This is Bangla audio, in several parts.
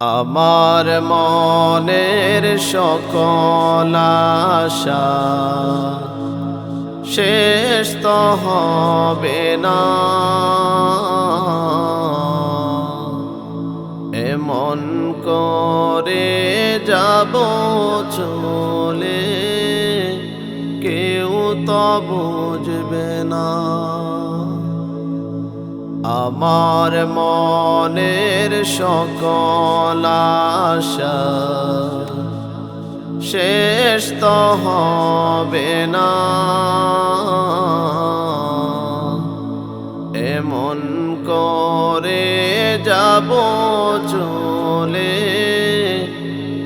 আমার মনের সকল আশা শেষ তো হবে না, এমন করে যাব চলে কেউ তো বুঝবে না। আমার মনের সকল আশা শেষ তো হবে না, এমন করে যাব চলে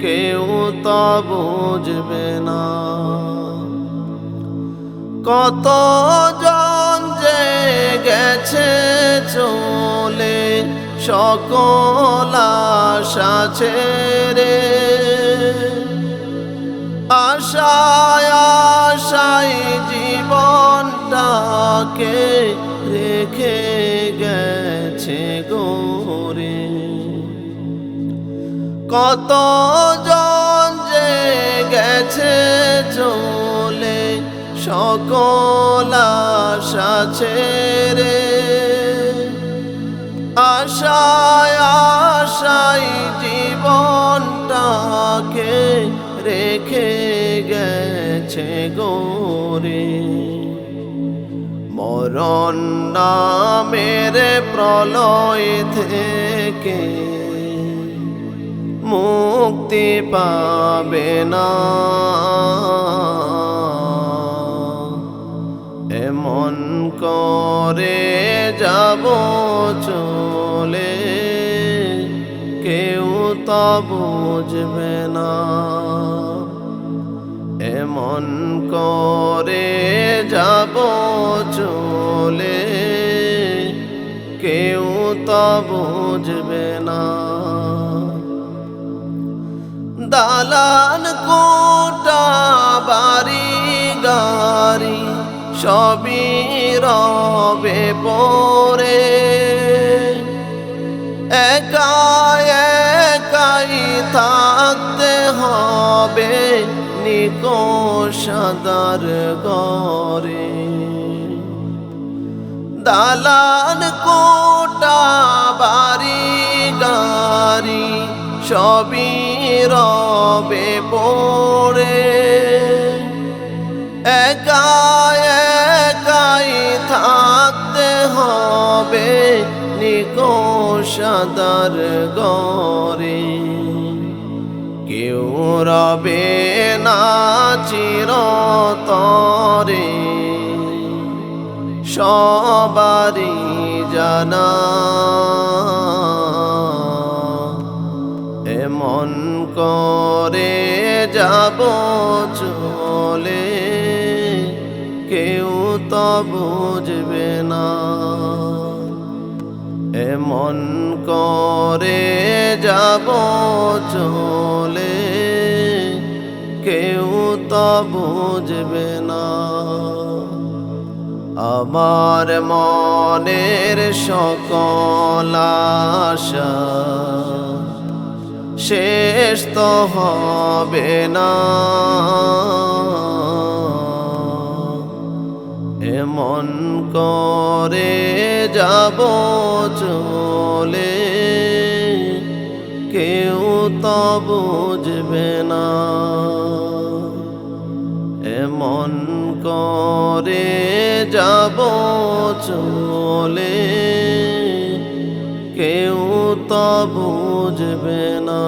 কেউ তো বুঝবে না। কত জন যে গেছে চলে সকল আশা ছেড়ে, আশায় আশায় জীবনটাকে রেখে গেছে গরে। কত জন যে গেছে চলে সকল আশা ছেড়ে, আশায় আশায় জীবনটাকে রেখে গেছে গরে। মরণ নামের প্রলয় থেকে মুক্তি পাবে না, এমন করে যাব চলে কেউ তো বুঝবে না, এমন করে যাব চলে কেউ তো বুঝবে না। দালান কোটা বাড়ি গাড়ি সবই রবে পরে, একা একাই থাকতে হবে নিকোষাদার ঘরে। দালান কোটা বাড়ি গাড়ি সবই রবে পড়ে, একা একাই থাকতে হবে নিকোষাদার ঘরে। কেউ রবে না চিরতরে সবারই জানা, এমন করে যাব চলে কেউ তো বুঝবে না, এমন করে যাব চলে কেউ তো বুঝবে না। আমার মনের সকল আশা শেষ তো হবে না, এমন করে যাব চলে কেউ তো বুঝবে না, এমন করে যাব চলে কেউ তো বুঝবে না।